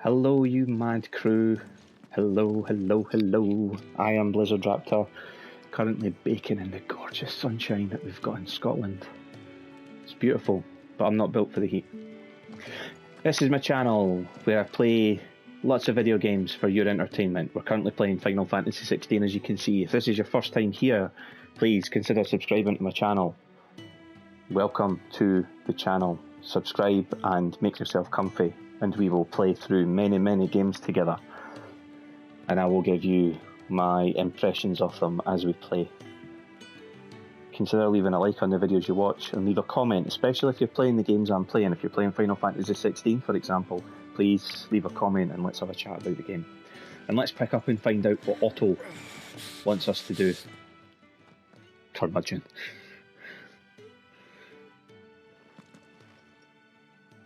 Hello, you mad crew. Hello, hello, hello. I am Blizzard Raptor, currently baking in the gorgeous sunshine that we've got in Scotland. It's beautiful, but I'm not built for the heat. This is my channel where I play lots of video games for your entertainment. We're currently playing Final Fantasy XVI, as you can see. If this is your first time here, please consider subscribing to my channel. Welcome to the channel. Subscribe and make yourself comfy, and we will play through many games together, and I will give you my impressions of them as we play. Consider leaving a like on the videos you watch and leave a comment, especially if you're playing the games I'm playing. If you're playing Final Fantasy XVI, for example, please leave a comment and let's have a chat about the game. And let's pick up and find out what Otto wants us to do. Curmudgeon.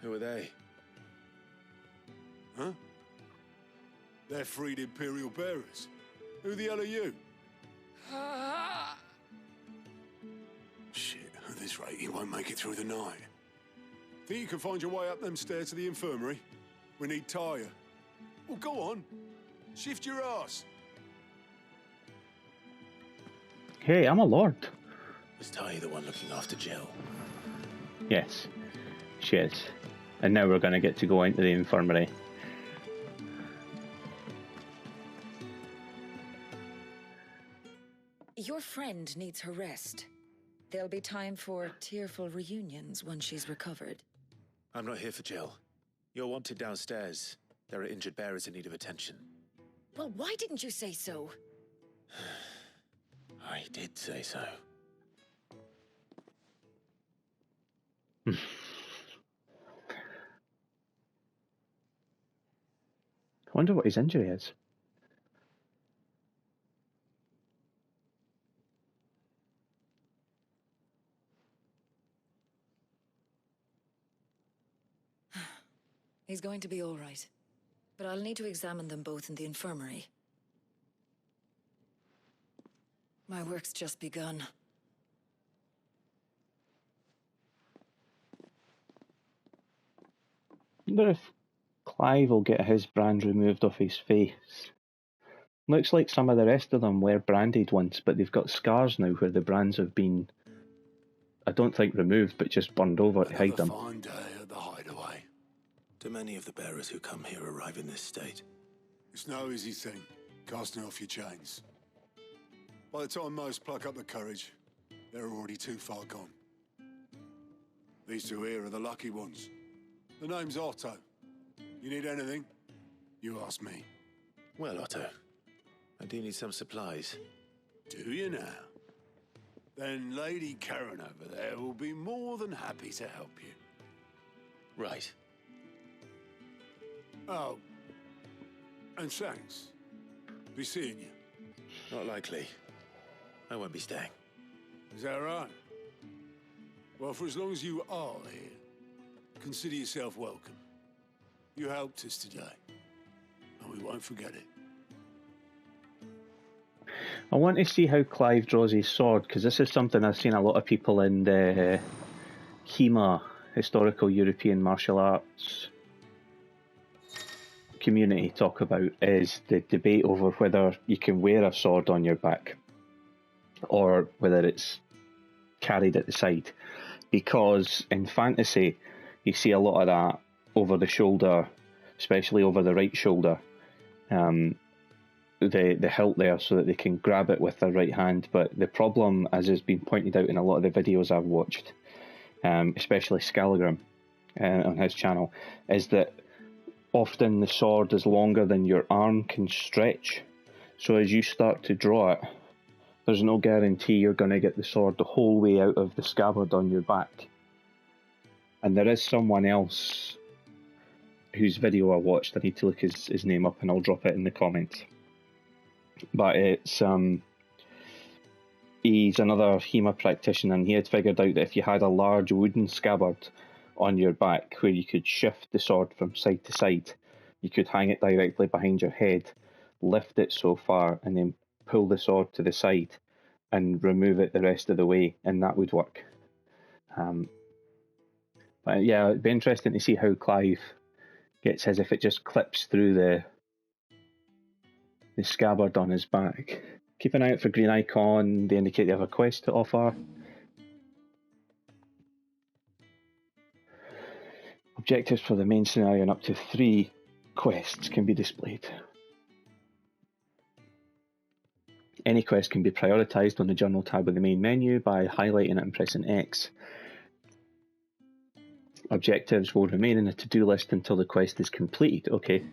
Who are they? Huh? They're freed Imperial bearers. Who the hell are you? Shit, at this rate he won't make it through the night. Think you can find your way up them stairs to the infirmary? We need Tyre. Well, go on. Shift your ass. Hey, I'm a lord. Was Tyre the one looking after Jill? Yes, she is. And now we're going to get to go into the infirmary. Your friend needs her rest. There'll be time for tearful reunions once she's recovered. I'm not here for Jill. You're wanted downstairs. There are injured bearers in need of attention. Well, why didn't you say so? I did say so. I wonder what his injury is. He's going to be all right. But I'll need to examine them both in the infirmary. My work's just begun. I wonder if Clive will get his brand removed off his face. Looks like some of the rest of them were branded once, but they've got scars now where the brands have been, I don't think removed, but just burned over to hide them. Fine day at the Hideaway. Do many of the bearers who come here arrive in this state? It's no easy thing, casting off your chains. By the time most pluck up the courage, they're already too far gone. These two here are the lucky ones. The name's Otto. You need anything? You ask me. Well, Otto, I do need some supplies. Do you now? Then Lady Karen over there will be more than happy to help you. Right. Oh, and thanks. Be seeing you. Not likely. I won't be staying. Is that right? Well, for as long as you are here, consider yourself welcome. You helped us today, and we won't forget it. I want to see how Clive draws his sword, because this is something I've seen a lot of people in the HEMA, Historical European Martial Arts community, talk about, is the debate over whether you can wear a sword on your back or whether it's carried at the side. Because in fantasy, you see a lot of that over the shoulder, especially over the right shoulder. The hilt there, so that they can grab it with their right hand. But the problem, as has been pointed out in a lot of the videos I've watched, especially Scalagram on his channel, is that often the sword is longer than your arm can stretch. So as you start to draw it, there's no guarantee you're going to get the sword the whole way out of the scabbard on your back. And there is someone else whose video I watched. I need to look his name up and I'll drop it in the comments. But it's he's another HEMA practitioner, and he had figured out that if you had a large wooden scabbard on your back where you could shift the sword from side to side, you could hang it directly behind your head, lift it so far, and then pull the sword to the side and remove it the rest of the way, and that would work. But yeah, it'd be interesting to see how Clive It says if it just clips through the scabbard on his back. Keep an eye out for green icon. They indicate they have a quest to offer. Objectives for the main scenario and up to 3 quests can be displayed. Any quest can be prioritised on the journal tab of the main menu by highlighting it and pressing X. Objectives will remain in the to-do list until the quest is completed. Okay.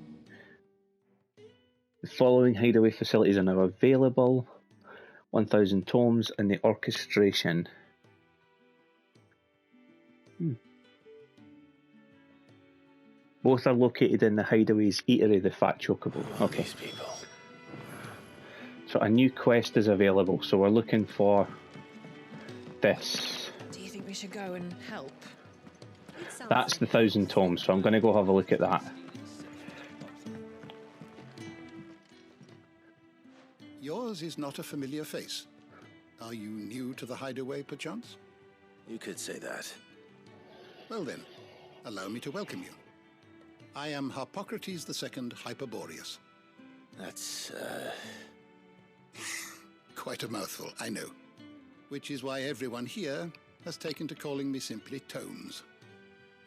The following hideaway facilities are now available. 1000 tomes and the orchestration. Both are located in the hideaway's eatery, the Fat Chocobo. Okay. These people. So a new quest is available, so we're looking for this. Do you think we should go and help? That's the 1000 tomes, so I'm going to go have a look at that. Yours is not a familiar face. Are you new to the hideaway, perchance? You could say that. Well then, allow me to welcome you. I am Harpocrates II Hyperboreus. That's, Quite a mouthful, I know. Which is why everyone here has taken to calling me simply Tomes,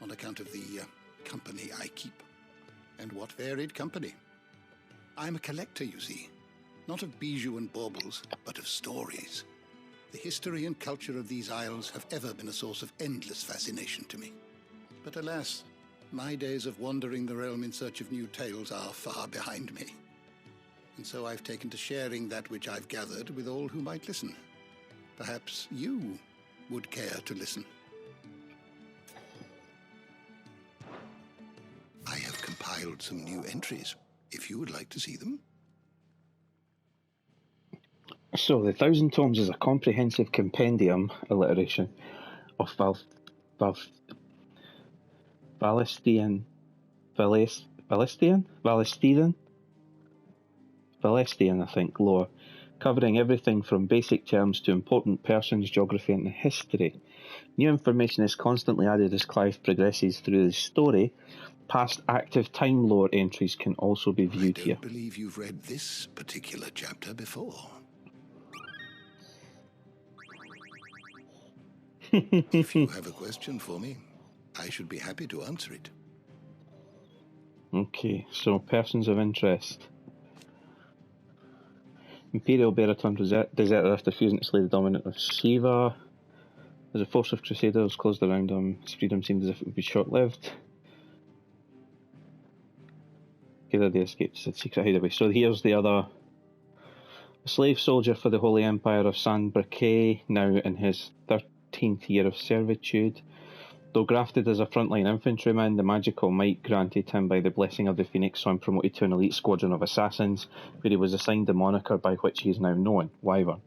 on account of the company I keep. And what varied company. I'm a collector, you see. Not of bijou and baubles, but of stories. The history and culture of these isles have ever been a source of endless fascination to me. But alas, my days of wandering the realm in search of new tales are far behind me. And so I've taken to sharing that which I've gathered with all who might listen. Perhaps you would care to listen. I have compiled some new entries, if you would like to see them. So the 1000 tomes is a comprehensive compendium alliteration of Valisthea Valisthea, I think, lore, covering everything from basic terms to important persons, geography and history. New information is constantly added as Clive progresses through the story. Past active time lore entries can also be viewed here. I don't believe you've read this particular chapter before. If you have a question for me, I should be happy to answer it. Okay, so persons of interest. Imperial bearer turned deserter after refusing to slay the dominant of Shiva. As a force of crusaders closed around him, his freedom seemed as if it would be short-lived. Together they escaped to the secret hideaway. So here's the other. A slave soldier for the Holy Empire of San Briquet, now in his 13th year of servitude. Though grafted as a frontline infantryman, the magical might granted him by the blessing of the Phoenix saw him promoted to an elite squadron of assassins, where he was assigned the moniker by which he is now known, Wyvern.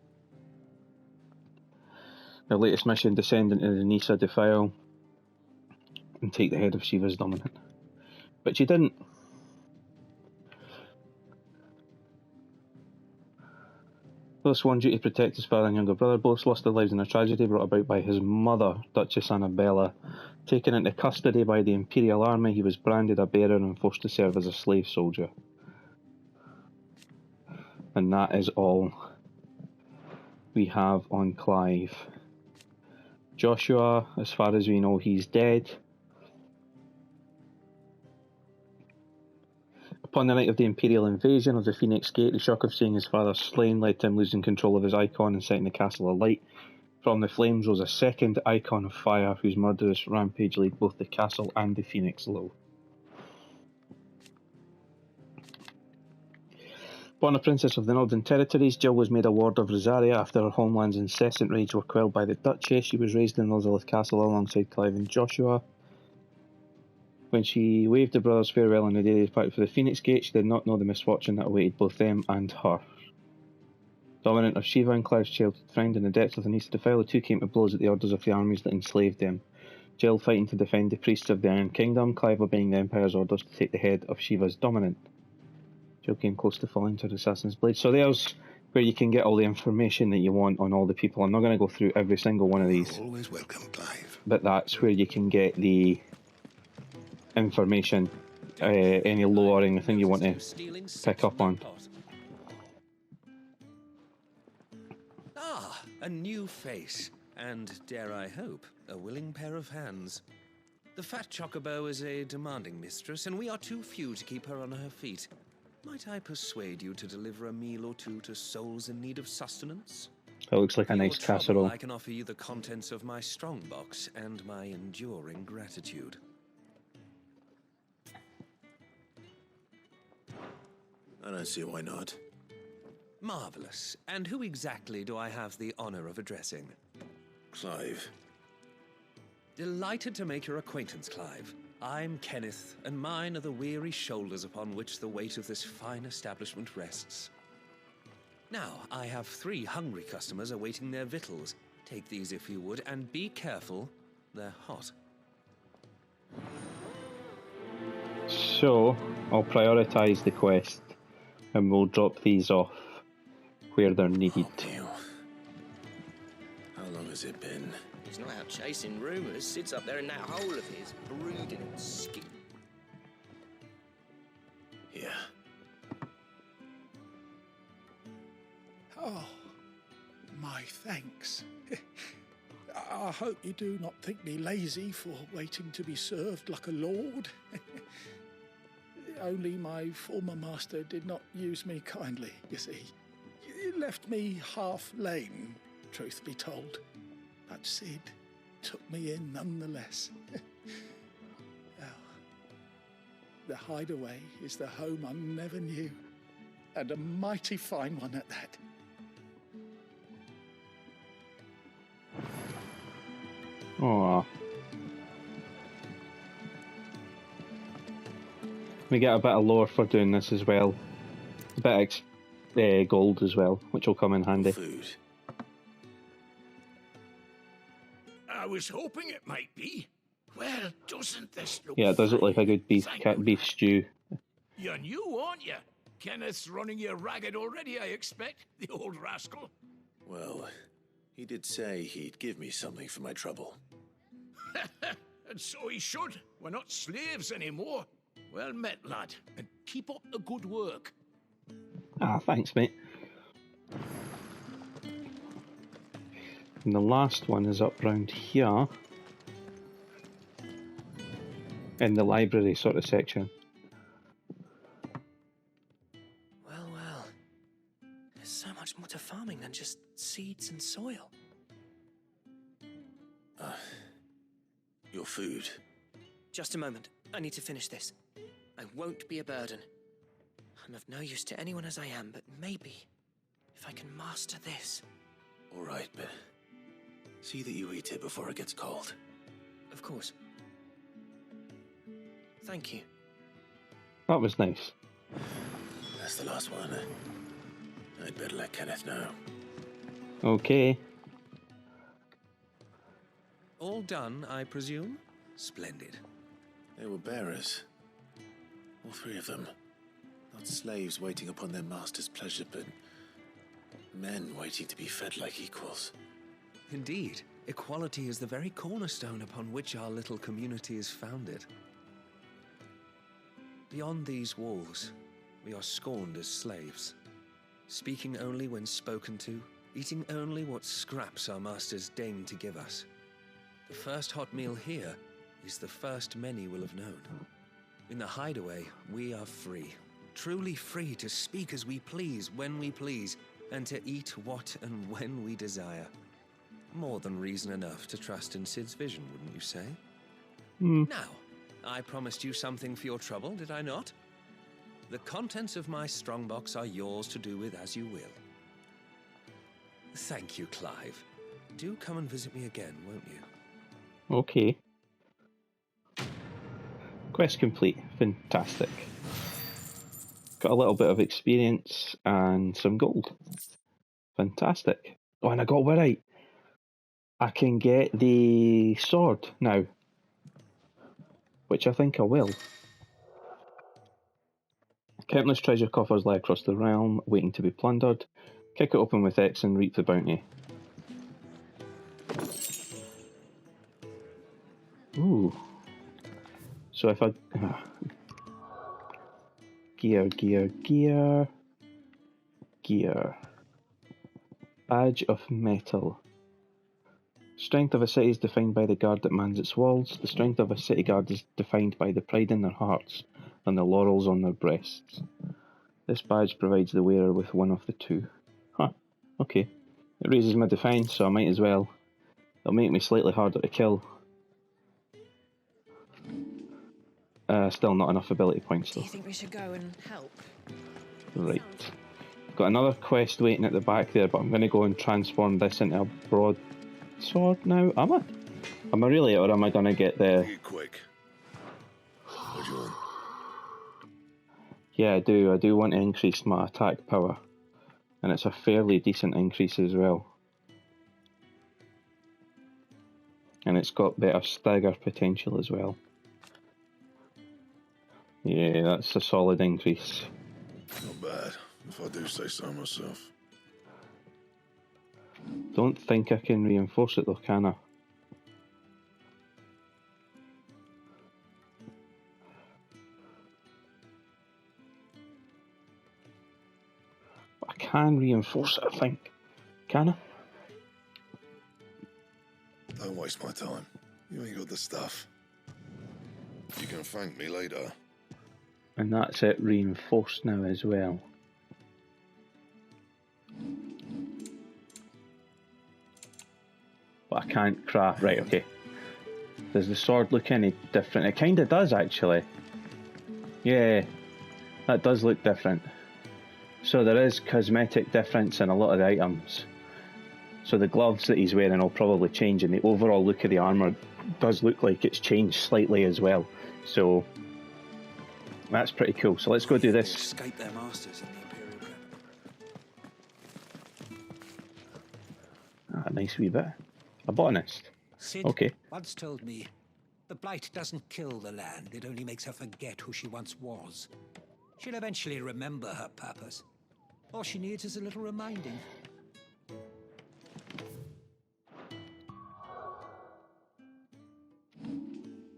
Their latest mission, descend into the Nisa defile and take the head of Shiva's dominant. But she didn't. Though sworn duty to protect his father and younger brother, both lost their lives in a tragedy brought about by his mother, Duchess Annabella. Taken into custody by the Imperial Army, he was branded a bearer and forced to serve as a slave soldier. And that is all we have on Clive. Joshua, as far as we know, he's dead. Upon the night of the Imperial invasion of the Phoenix Gate, the shock of seeing his father slain led to him losing control of his Eikon and setting the castle alight. From the flames rose a second Eikon of fire, whose murderous rampage laid both the castle and the Phoenix low. Born a princess of the Northern Territories, Jill was made a ward of Rosaria after her homeland's incessant rage were quelled by the Duchess. She was raised in Elizabeth Castle alongside Clive and Joshua. When she waved the brothers farewell on the day they departed for the Phoenix Gate, she did not know the misfortune that awaited both them and her. Dominant of Shiva and Clive's childhood friend in the depths of the Nisa defile, the two came to blows at the orders of the armies that enslaved them. Jill fighting to defend the priests of the Iron Kingdom, Clive obeying the Empire's orders to take the head of Shiva's dominant. Jill came close to falling to the assassin's blade. So there's where you can get all the information that you want on all the people. I'm not going to go through every single one of these. Always welcome, Clive. But that's where you can get the information any lore or anything you want to pick up on. Ah, a new face, and dare I hope, a willing pair of hands. The fat chocobo is a demanding mistress, and we are too few to keep her on her feet. Might I persuade you to deliver a meal or two to souls in need of sustenance? It looks like a nice For your trouble, casserole. I can offer you the contents of my strongbox and my enduring gratitude. I don't see why not. Marvelous. And who exactly do I have the honor of addressing? Clive. Delighted to make your acquaintance, Clive. I'm Kenneth, and mine are the weary shoulders upon which the weight of this fine establishment rests. Now, I have 3 hungry customers awaiting their victuals. Take these if you would, and be careful, they're hot. So, I'll prioritise the quest, and we'll drop these off where they're needed. Neil. How long has it been? He's not out chasing rumours. Sits up there in that hole of his, brooding and skin. Yeah. Oh, my thanks. I hope you do not think me lazy for waiting to be served like a lord. Only my former master did not use me kindly, you see. He left me half lame, truth be told. But Sid took me in nonetheless. Well, the Hideaway is the home I never knew, and a mighty fine one at that. Aww. We get a bit of lore for doing this as well. A bit of gold as well, which will come in handy. Food. I was hoping it might be. Well, doesn't this look Yeah, it does look like a good beef Thank beef stew. You're new, aren't you? Kenneth's running you ragged already, I expect, the old rascal. Well, he did say he'd give me something for my trouble. And so he should. We're not slaves anymore. Well met, lad, and keep up the good work. Ah, thanks, mate. And the last one is up round here. In the library sort of section. Well. There's so much more to farming than just seeds and soil. Your food. Just a moment. I need to finish this. I won't be a burden. I'm of no use to anyone as I am, but maybe if I can master this. All right, but see that you eat it before it gets cold. Of course. Thank you. That was nice. That's the last one. I'd better let Kenneth know. Okay. All done, I presume? Splendid. They were bearers. All 3 of them. Not slaves waiting upon their master's pleasure, but men waiting to be fed like equals. Indeed, equality is the very cornerstone upon which our little community is founded. Beyond these walls, we are scorned as slaves, speaking only when spoken to, eating only what scraps our masters deign to give us. The first hot meal here is the first many will have known. In the Hideaway, we are free, truly free to speak as we please, when we please, and to eat what and when we desire. More than reason enough to trust in Sid's vision, wouldn't you say? Now, I promised you something for your trouble, did I not? The contents of my strongbox are yours to do with as you will. Thank you, Clive. Do come and visit me again, won't you? Okay. Quest complete. Fantastic. Got a little bit of experience and some gold. Fantastic. Oh, and I got one right. I can get the sword now. Which I think I will. Countless treasure coffers lie across the realm, waiting to be plundered. Kick it open with X and reap the bounty. Ooh. So if I... Gear. Badge of metal. Strength of a city is defined by the guard that mans its walls. The strength of a city guard is defined by the pride in their hearts and the laurels on their breasts. This badge provides the wearer with one of the two. Huh, okay. It raises my defense, so I might as well. It'll make me slightly harder to kill. Still not enough ability points though. Do you think we should go and help? Right. Got another quest waiting at the back there, but I'm going to go and transform this into a broadsword now. Am I really, or am I going to get the... Be quick. What do you want? Yeah, I do. I do want to increase my attack power. And it's a fairly decent increase as well. And it's got better stagger potential as well. Yeah, that's a solid increase. Not bad, if I do say so myself. Don't think I can reinforce it though, can I? I can reinforce it, I think. Can I? Don't waste my time. You ain't got the stuff. You can thank me later. And that's it reinforced now as well. But I can't craft. Right, okay. Does the sword look any different? It kinda does actually. Yeah, that does look different. So there is cosmetic difference in a lot of the items. So the gloves that he's wearing will probably change, and the overall look of the armour does look like it's changed slightly as well. So that's pretty cool. So let's go do this. Escape their masters in the Imperial camp. Ah, nice wee bit. A botanist. Sid Okay. once told me, the Blight doesn't kill the land, it only makes her forget who she once was. She'll eventually remember her purpose. All she needs is a little reminding.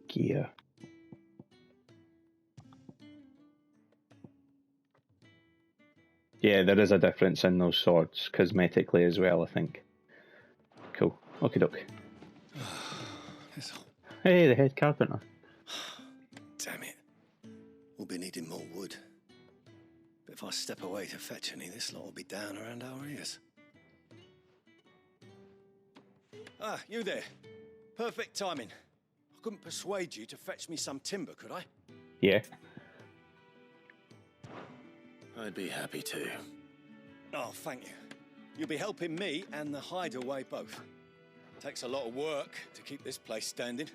Gear. Yeah, there is a difference in those swords, cosmetically as well, I think. Cool. Okie doke. Hey, the head carpenter. Damn it. We'll be needing more wood. But if I step away to fetch any, this lot will be down around our ears. Ah, you there. Perfect timing. I couldn't persuade you to fetch me some timber, could I? Yeah. I'd be happy to. Oh, thank you. You'll be helping me and the Hideaway both. Takes a lot of work to keep this place standing.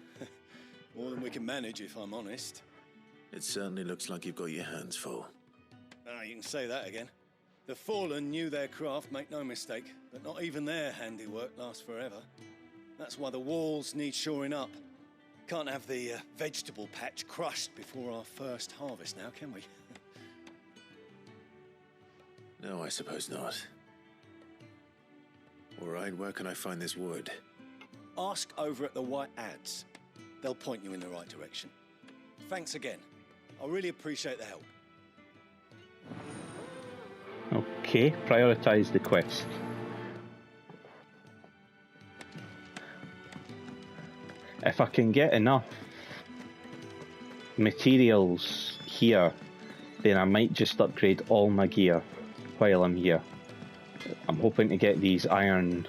More than we can manage, if I'm honest. It certainly looks like you've got your hands full. Ah, you can say that again. The Fallen knew their craft, make no mistake, but not even their handiwork lasts forever. That's why the walls need shoring up. Can't have the vegetable patch crushed before our first harvest now, can we? No, I suppose not. All right, where can I find this wood? Ask over at the White Ads. They'll point you in the right direction. Thanks again. I really appreciate the help. Okay, prioritise the quest. If I can get enough materials here, then I might just upgrade all my gear while I'm here. I'm hoping to get these iron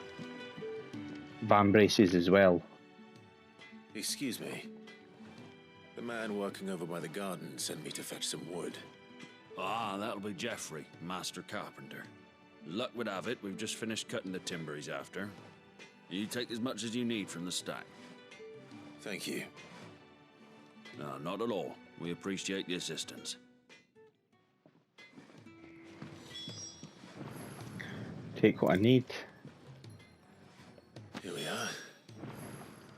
van braces as well. Excuse me. The man working over by the garden sent me to fetch some wood. Ah, that'll be Geoffrey, Master Carpenter. Luck would have it, we've just finished cutting the timber he's after. You take as much as you need from the stack. Thank you. No, not at all. We appreciate the assistance. Take what I need. Here we are.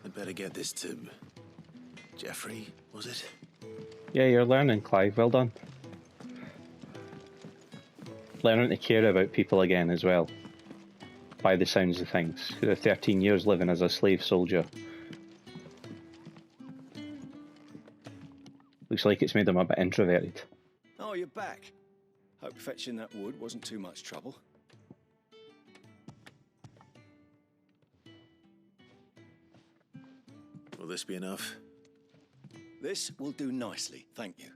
I'd better get this to... Geoffrey, was it? Yeah, you're learning, Clive. Well done. Learning to care about people again as well. By the sounds of things. 13 years living as a slave soldier. Looks like it's made him a bit introverted. Oh, you're back. Hope fetching that wood wasn't too much trouble. Will this be enough? This will do nicely, thank you.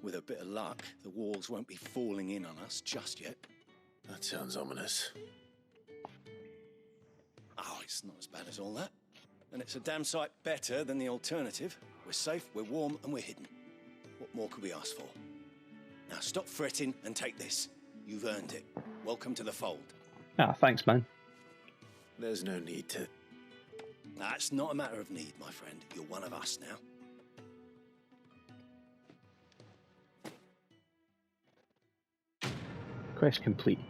With a bit of luck, the walls won't be falling in on us just yet. That sounds ominous. Oh, it's not as bad as all that. And it's a damn sight better than the alternative. We're safe, we're warm, and we're hidden. What more could we ask for? Now stop fretting and take this. You've earned it. Welcome to the fold. Ah, thanks, man. There's no need to... That's not a matter of need, my friend. You're one of us now. Quest complete.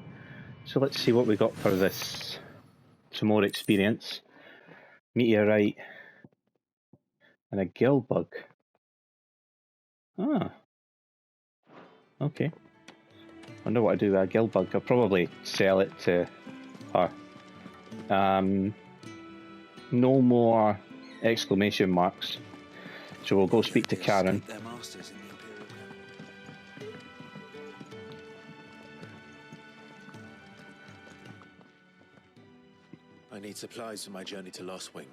So let's see what we got for this. Some more experience. Meteorite. And a gill bug. Ah. Okay. Wonder what I do with a gill bug. I'll probably sell it to her. No more exclamation marks. So we'll go speak to Karen. I need supplies for my journey to Lost Wing.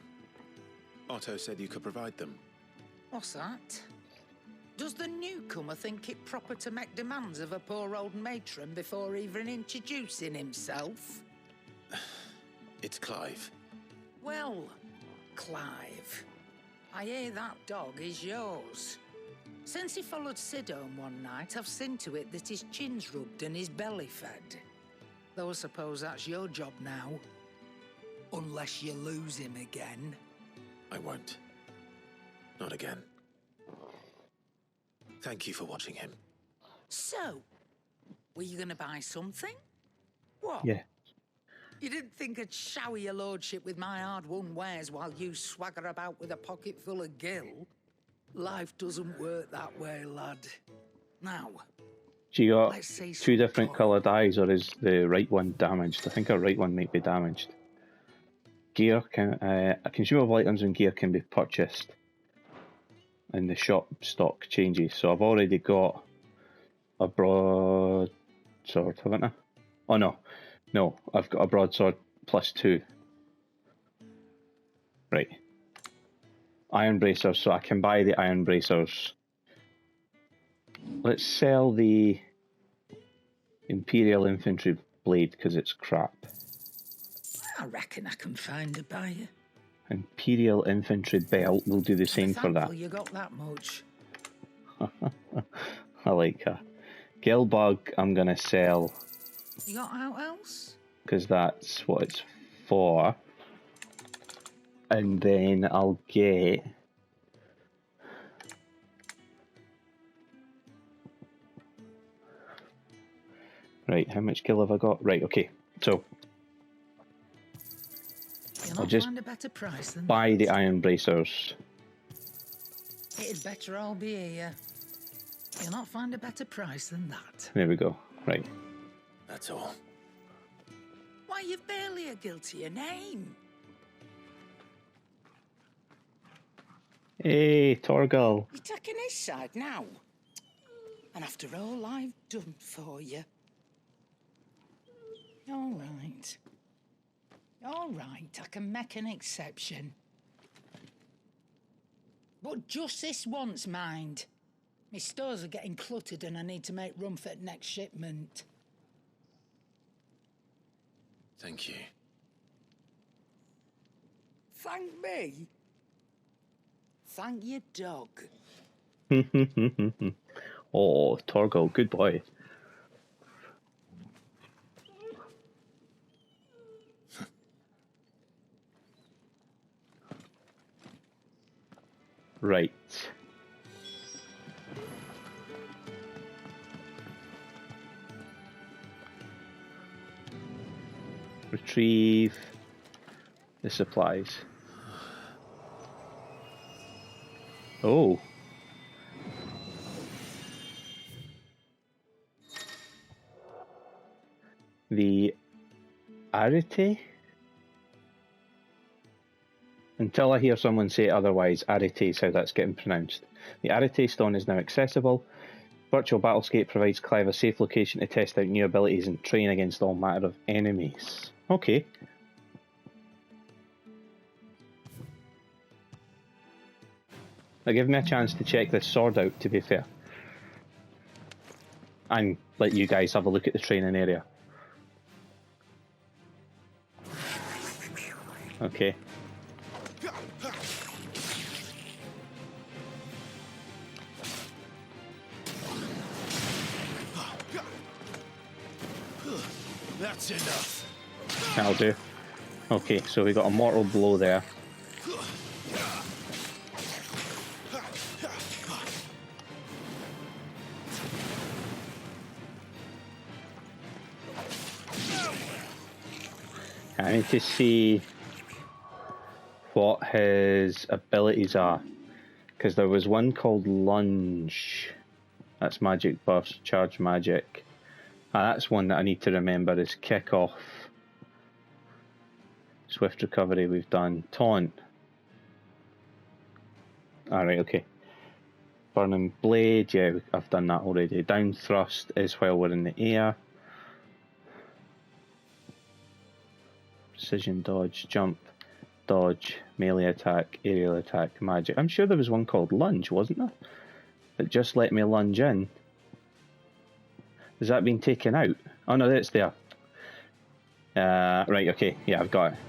Otto said you could provide them. What's that? Does the newcomer think it proper to make demands of a poor old matron before even introducing himself? It's Clive. Well, Clive, I hear that dog is yours. Since he followed Sid home one night, I've seen to it that his chin's rubbed and his belly fed. Though I suppose that's your job now. Unless you lose him again. I won't. Not again. Thank you for watching him. So, were you going to buy something? What? Yeah. You didn't think I'd shower your lordship with my hard-won wares while you swagger about with a pocket full of gill? Life doesn't work that way, lad. Now, She got two different coloured eyes, or is the right one damaged? I think her right one might be damaged. Gear can consumable items and gear can be purchased, and the shop stock changes. So I've already got a broadsword, haven't I? Oh no, I've got a broadsword +2. Right. Iron bracers, so I can buy the iron bracers. Let's sell the Imperial Infantry blade because it's crap. I reckon I can find a buyer. Imperial Infantry belt will do the same for that. You got that much. I like her. Gillbug I'm gonna sell. You got out else? Because that's what it's for. And then I'll get... Right, how much gill have I got? Right, okay. So I'll just find a better price than buy the iron bracers. It'd better all be here. You'll not find a better price than that. There we go. Right. That's all. Why, you've barely a guilty name. Hey, Torgal. You're taking his side now. And after all I've done for you. All right. All right, I can make an exception. But just this once, mind. My stores are getting cluttered and I need to make room for the next shipment. Thank you. Thank me? Thank your dog. Oh, Torgal, good boy. Right. Retrieve the supplies. Oh. The arete? Until I hear someone say otherwise, arete is how that's getting pronounced. The arete stone is now accessible. Virtual Battlescape provides Clive a safe location to test out new abilities and train against all manner of enemies. Okay. Now give me a chance to check this sword out, to be fair. And let you guys have a look at the training area. Okay. That's enough. That'll do. Okay, so we got a mortal blow there. I need to see what his abilities are, because there was one called Lunge. That's magic burst, charge magic. That's one that I need to remember is kick off. Swift recovery we've done. Taunt. Alright, okay. Burning blade, yeah, I've done that already. Down thrust is while we're in the air. Precision dodge, jump, dodge, melee attack, aerial attack, magic. I'm sure there was one called lunge, wasn't there? That just let me lunge in. Has that been taken out? Oh no, it's there. Right, okay, yeah, I've got it.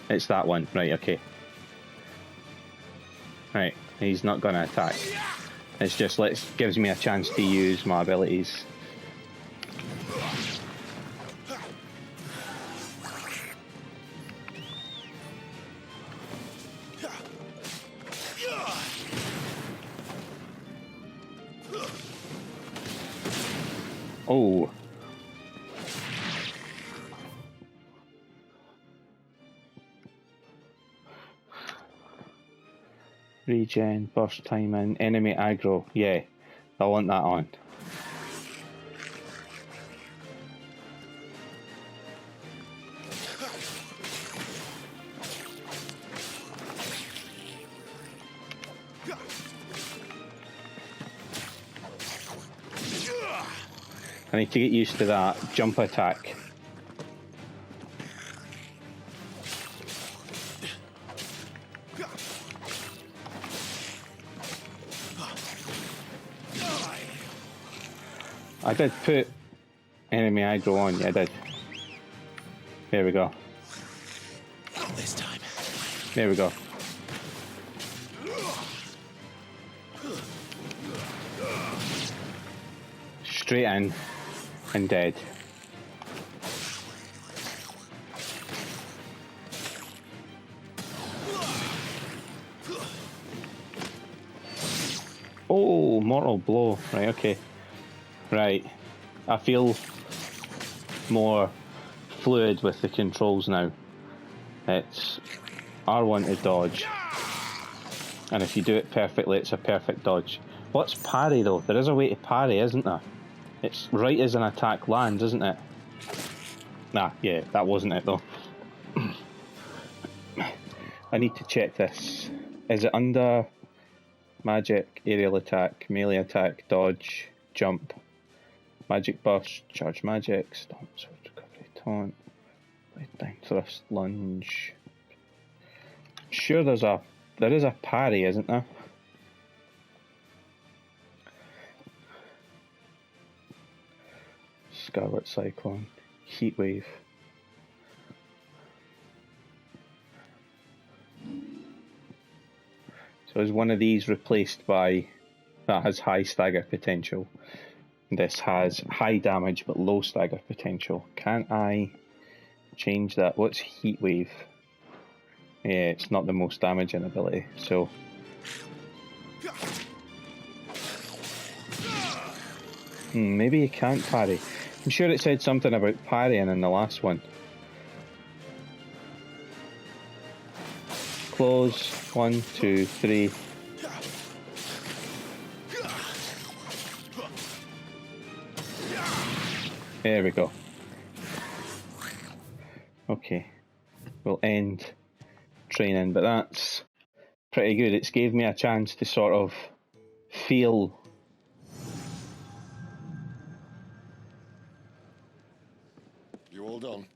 It's that one, right, okay. Right, he's not going to attack. It's just gives me a chance to use my abilities. Oh. Regen, burst timing, enemy aggro. Yeah, I want that on. I need to get used to that jump attack. I did put enemy aggro on, yeah I did. There we go. Not this time. There we go. Straight in and dead. Oh, mortal blow. Right, okay. Right. I feel more fluid with the controls now. It's R1 to dodge. And if you do it perfectly, it's a perfect dodge. What's parry though? There is a way to parry, isn't there? It's right as an attack lands, isn't it? Nah, yeah, that wasn't it though. I need to check this. Is it under magic, aerial attack, melee attack, dodge, jump, magic burst, charge magic, stomp, sword recovery, taunt, blade down thrust, lunge. Sure, there is a parry, isn't there? Scarlet Cyclone, Heat Wave. So is one of these replaced by that has high stagger potential? This has high damage but low stagger potential. Can I change that? What's Heat Wave? Yeah, it's not the most damaging ability, so maybe you can't parry. I'm sure it said something about parrying in the last one. Close. 1, 2, 3. There we go. Okay. We'll end training, but that's pretty good. It's gave me a chance to sort of feel You all done?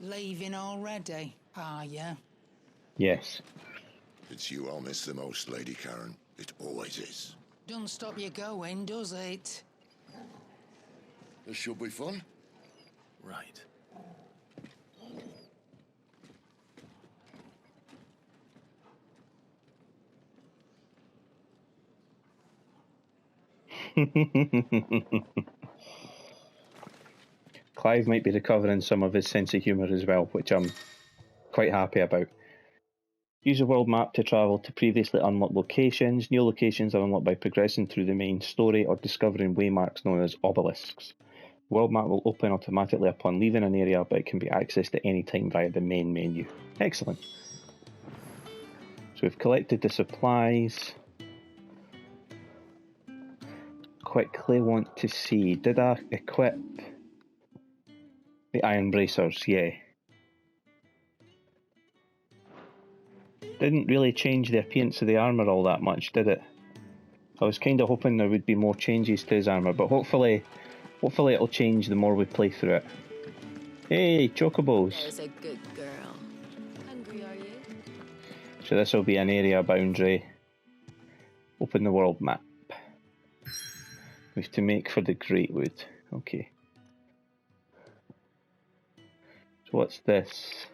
Leaving already, are ya? Yes. It's you I'll miss the most, Lady Karen. It always is. Don't stop you going, does it? This should be fun. Right. Clive might be recovering some of his sense of humour as well, which I'm quite happy about. Use a world map to travel to previously unlocked locations. New locations are unlocked by progressing through the main story or discovering waymarks known as obelisks. The world map will open automatically upon leaving an area, but it can be accessed at any time via the main menu. Excellent. So we've collected the supplies. Quickly want to see, did I equip the iron bracers? Yeah. Didn't really change the appearance of the armour all that much, did it? I was kind of hoping there would be more changes to his armour, but hopefully it'll change the more we play through it. Hey, chocobos! There's a good girl. Hungry, are you? So this will be an area boundary. Open the world map. We have to make for the Great Wood. Okay. So what's this?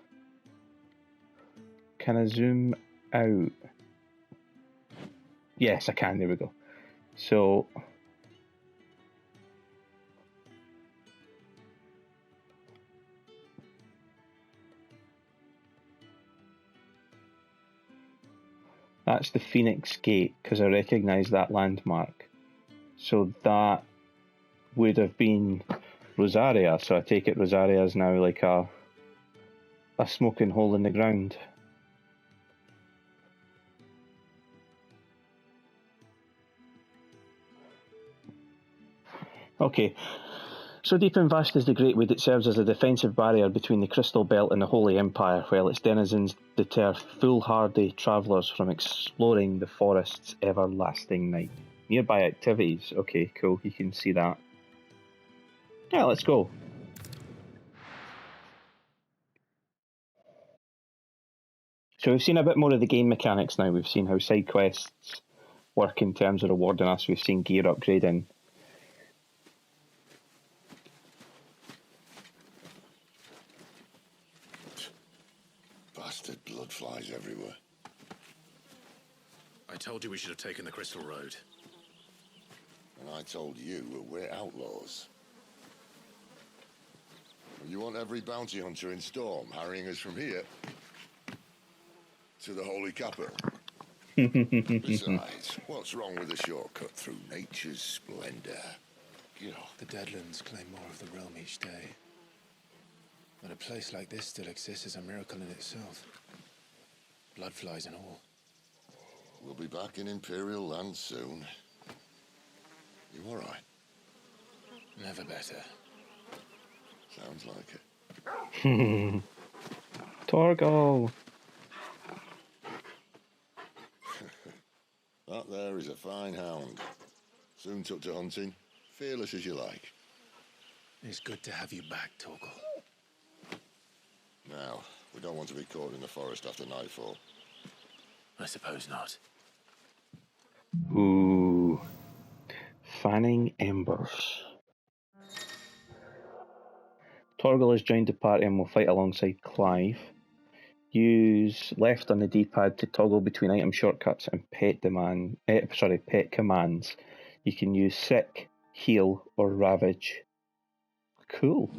Can I zoom out? Yes, I can. There we go. So that's the Phoenix Gate, because I recognise that landmark. So that would have been Rosaria. So I take it Rosaria is now like a smoking hole in the ground. Okay, so deep and vast is the Great Wood. It serves as a defensive barrier between the Crystal Belt and the Holy Empire, while its denizens deter foolhardy travellers from exploring the forest's everlasting night. Nearby activities. Okay, cool, you can see that. Yeah, let's go. So we've seen a bit more of the game mechanics now. We've seen how side quests work in terms of rewarding us. We've seen gear upgrading. Bastard blood flies everywhere. I told you we should have taken the Crystal Road. And I told you we're outlaws. You want every bounty hunter in Storm harrying us from here to the Holy Capital. Besides, what's wrong with a shortcut through nature's splendor? You know, the Deadlands claim more of the realm each day. But a place like this still exists is a miracle in itself. Bloodflies and all. We'll be back in Imperial land soon. You all right? Never better. Sounds like it. Torgal! That there is a fine hound. Soon took to hunting. Fearless as you like. It's good to have you back, Torgal. Now, we don't want to be caught in the forest after nightfall. I suppose not. Ooh. Fanning embers. Torgal has joined the party and will fight alongside Clive. Use left on the D-pad to toggle between item shortcuts and pet commands. You can use sick, heal, or ravage. Cool.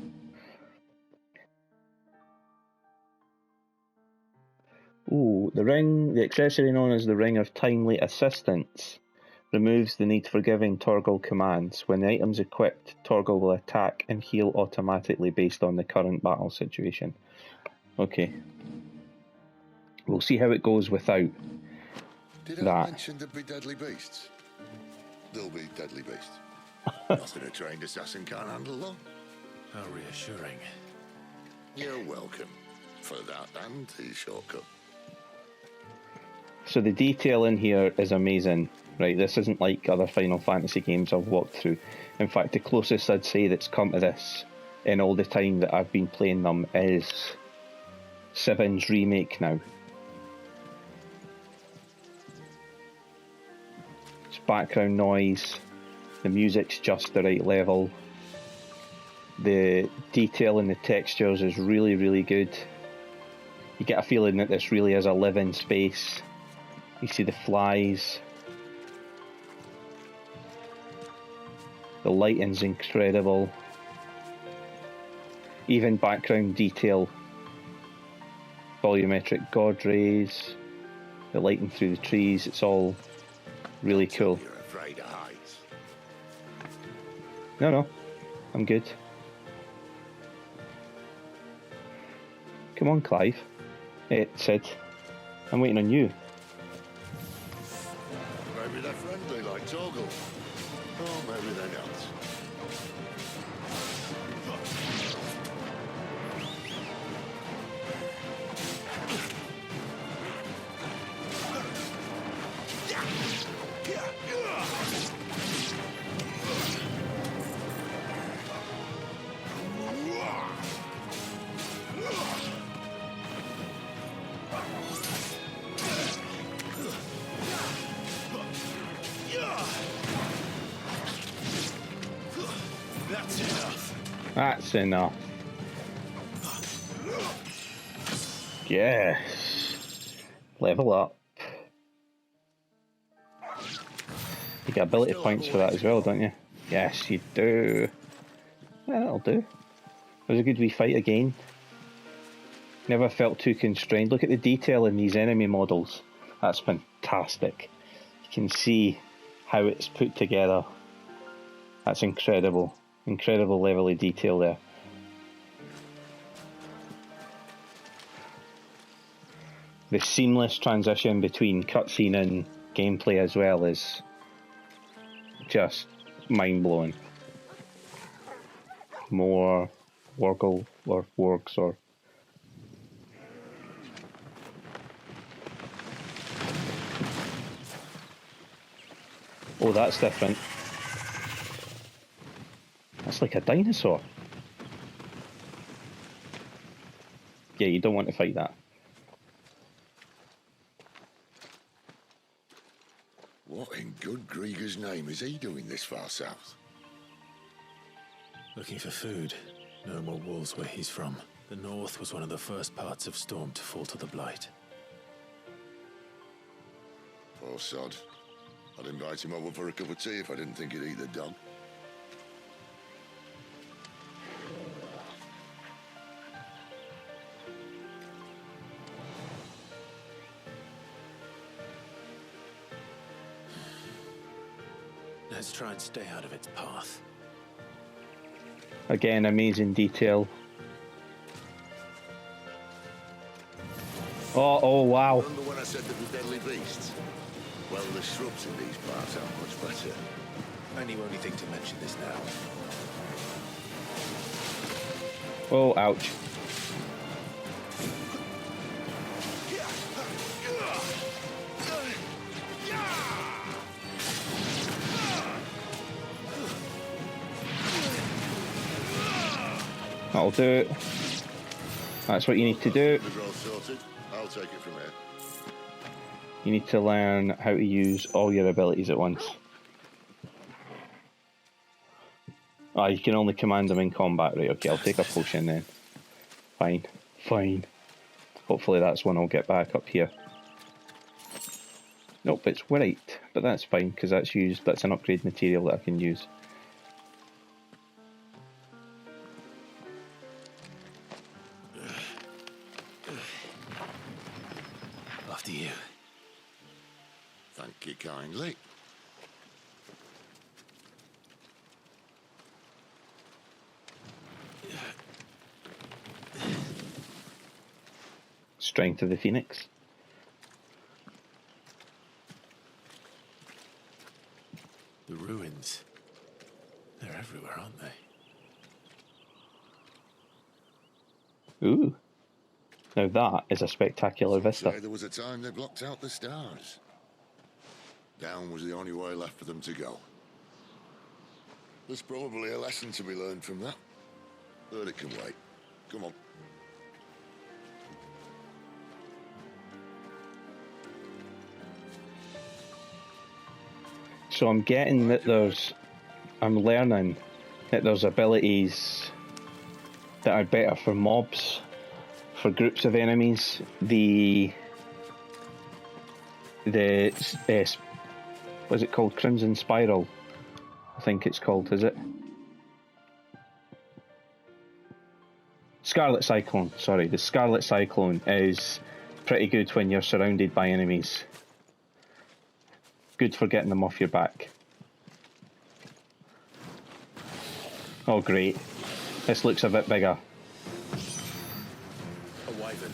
Ooh, the accessory known as the Ring of Timely Assistance removes the need for giving Torgal commands. When the item's equipped, Torgal will attack and heal automatically based on the current battle situation. Okay. We'll see how it goes without Did that. I mention there'd be deadly beasts? There'll be deadly beasts. Nothing a trained assassin can't handle, though. How reassuring. You're welcome for that and the shortcut. So the detail in here is amazing, right? This isn't like other Final Fantasy games I've walked through. In fact, the closest I'd say that's come to this in all the time that I've been playing them is 7's remake now. It's background noise, the music's just the right level, the detail in the textures is really, really good. You get a feeling that this really is a living space. You see the flies. The lighting's incredible. Even background detail. Volumetric god rays. The lighting through the trees. It's all really cool. You're afraid of heights. No, I'm good. Come on, Clive. It said, I'm waiting on you. Maybe they're friendly like Torgal. Or maybe they're not. That's enough. Yes. Level up. You get ability points for that as well, don't you? Yes, you do. Yeah, that'll do. It was a good wee fight again. Never felt too constrained. Look at the detail in these enemy models. That's fantastic. You can see how it's put together. That's incredible. Incredible level of detail there. The seamless transition between cutscene and gameplay as well is just mind-blowing. More Wargle or Wargs or... Oh, that's different. That's like a dinosaur. Yeah, you don't want to fight that. What in good Grieger's name is he doing this far south? Looking for food. No more wolves where he's from. The north was one of the first parts of Storm to fall to the Blight. Poor sod. I'd invite him over for a cup of tea if I didn't think he'd eat the dog. Let's try and stay out of its path. Again, amazing detail. Oh wow. Remember when I said there was deadly beasts? Well, the shrubs in these parts are much better. And you only think to mention this now. Oh, ouch. That'll do it. That's what you need to do. The growth sorted. I'll take it from here. You need to learn how to use all your abilities at once. Ah, you can only command them in combat, right? Okay, I'll take a potion then. Fine. Fine. Hopefully that's one I'll get back up here. Nope, it's white, but that's fine because that's an upgrade material that I can use. After you. Thank you kindly. Strength of the Phoenix. The ruins. They're everywhere, aren't they? Ooh. Now that is a spectacular vista. Say there was a time they blocked out the stars. Down was the only way left for them to go. There's probably a lesson to be learned from that. But it can wait. Come on. So I'm getting that I'm learning that there's abilities that are better for mobs, for groups of enemies. What's it called? Crimson Spiral, I think it's called, is it? Scarlet Cyclone, sorry. The Scarlet Cyclone is pretty good when you're surrounded by enemies. Good for getting them off your back. Oh great. This looks a bit bigger. A wyvern.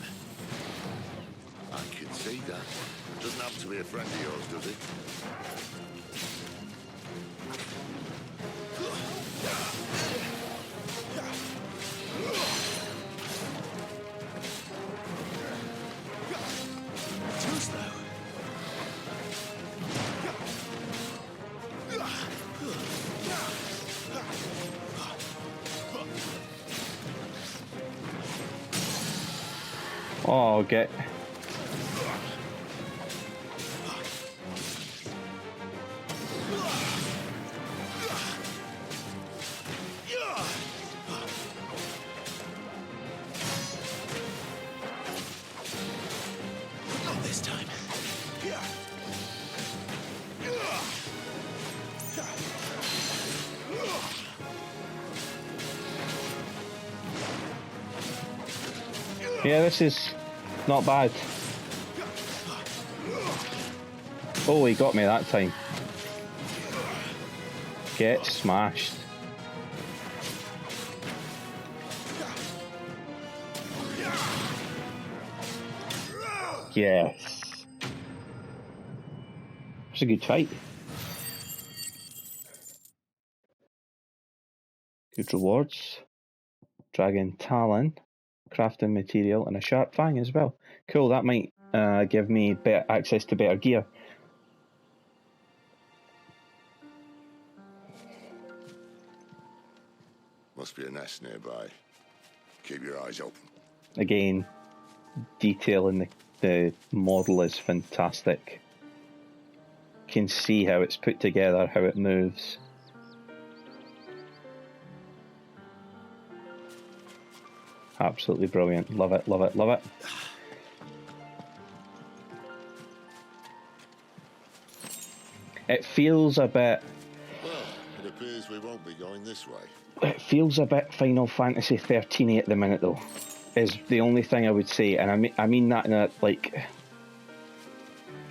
I can see that. Doesn't have to be a friend of yours, does it? Too slow. Oh, get. Not this time. Yeah, this is not bad. Oh, he got me that time. Get smashed. Yes. It's a good fight. Good rewards. Dragon Talon. Crafting material and a sharp fang as well. Cool, that might give me better access to better gear. Must be a nest nearby. Keep your eyes open. Again, detail in the model is fantastic. You can see how it's put together, how it moves. Absolutely brilliant. Love it, love it, love it. It feels a bit... Well, it appears we won't be going this way. It feels a bit Final Fantasy XIII at the minute, though. Is the only thing I would say, and I mean that in a, like...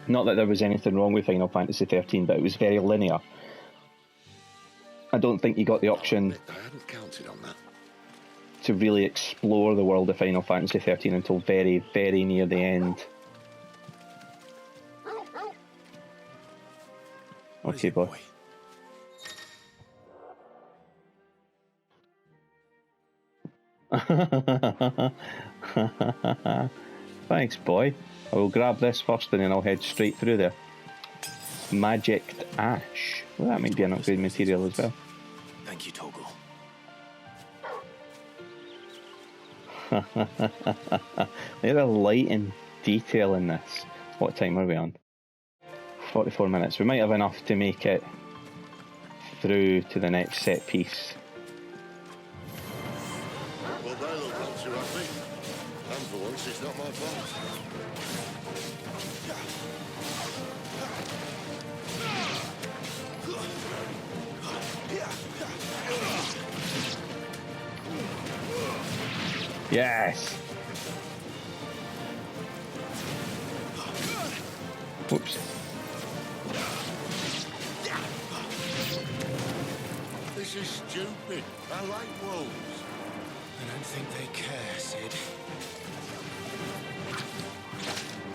Not that there was anything wrong with Final Fantasy XIII, but it was very linear. I don't think you got the option... I hadn't counted on that. To really explore the world of Final Fantasy XIII until very, very near the end. Okay, boy. Thanks, boy. I will grab this first and then I'll head straight through there. Magicked Ash. Well, that might be an upgrade material as well. Thank you, Toggle. Look at the light and detail in this. What time are we on? 44 minutes. We might have enough to make it through to the next set piece. Well, they look not too happy. And for once, it's not my fault. Yes! Whoops. This is stupid. I like wolves. I don't think they care, Sid.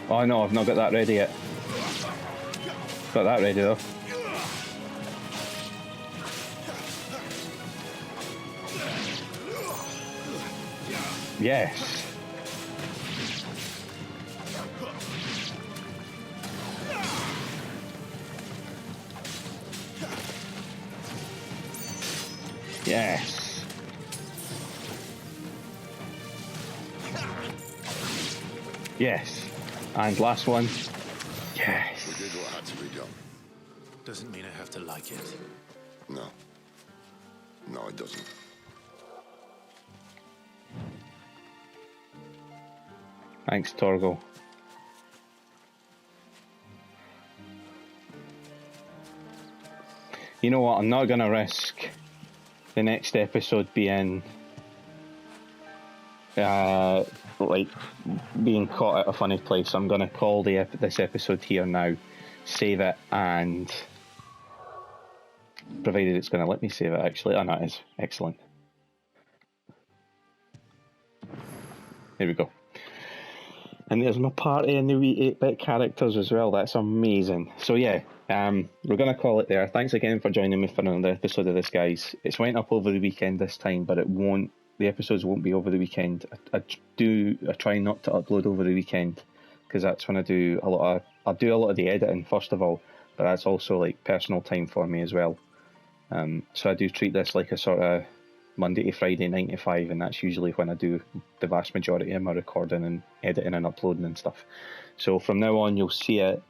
Oh no, I've not got that ready yet. Got that ready though. Yes. Yes. Yes. And last one. Yes. We did what had to be done. Doesn't mean I have to like it. No. No, it doesn't. Thanks, Torgo. You know what? I'm not going to risk the next episode being like being caught at a funny place. I'm going to call this episode here now, save it, and provided it's going to let me save it, actually. Oh no, it is. Excellent. There we go. And there's my party and the wee 8-bit characters as well. That's amazing. So yeah, we're going to call it there. Thanks again for joining me for another episode of this, guys. It's went up over the weekend this time, but the episodes won't be over the weekend. I try not to upload over the weekend, because that's when I do a lot of the editing first of all, but that's also like personal time for me as well. So I do treat this like a sort of Monday to Friday 9 to 5, and that's usually when I do the vast majority of my recording and editing and uploading and stuff. So from now on you'll see it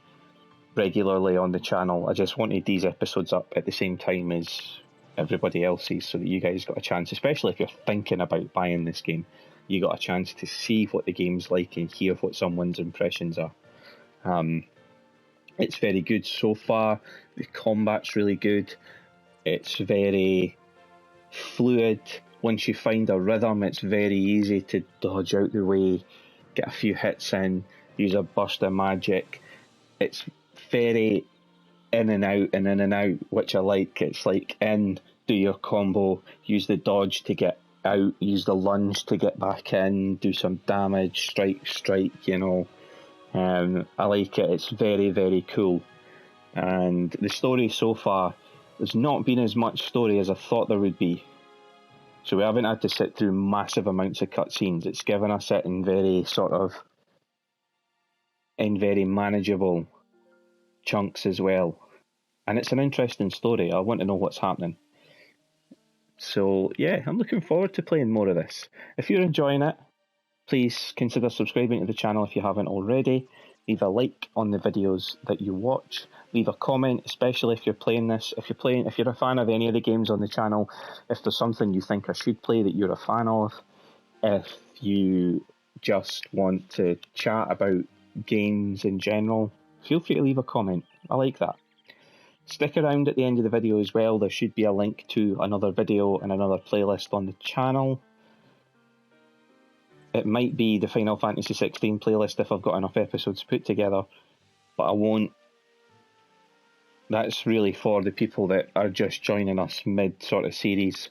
regularly on the channel. I just wanted these episodes up at the same time as everybody else's, so that you guys got a chance, especially if you're thinking about buying this game, you got a chance to see what the game's like and hear what someone's impressions are. It's very good so far. The combat's really good. It's very fluid. Once you find a rhythm, it's very easy to dodge out the way, get a few hits in, use a burst of magic. It's very in and out and in and out, which I like. It's like in, do your combo, use the dodge to get out, use the lunge to get back in, do some damage, strike, you know. I like it. It's very, very cool. And the story so far, there's not been as much story as I thought there would be. So we haven't had to sit through massive amounts of cutscenes. It's given us it in very manageable chunks as well. And it's an interesting story. I want to know what's happening. So yeah, I'm looking forward to playing more of this. If you're enjoying it, please consider subscribing to the channel if you haven't already. Leave a like on the videos that you watch. Leave a comment, especially if you're playing this. If you're a fan of any of the games on the channel, if there's something you think I should play that you're a fan of, if you just want to chat about games in general, feel free to leave a comment. I like that. Stick around at the end of the video as well. There should be a link to another video and another playlist on the channel. It might be the Final Fantasy XVI playlist if I've got enough episodes put together, but I won't. That's really for the people that are just joining us mid sort of series.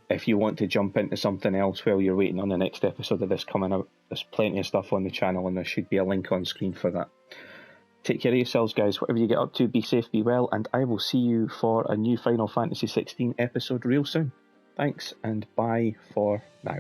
If you want to jump into something else while you're waiting on the next episode of this coming out, there's plenty of stuff on the channel and there should be a link on screen for that. Take care of yourselves, guys. Whatever you get up to, be safe, be well, and I will see you for a new Final Fantasy XVI episode real soon. Thanks, and bye for now.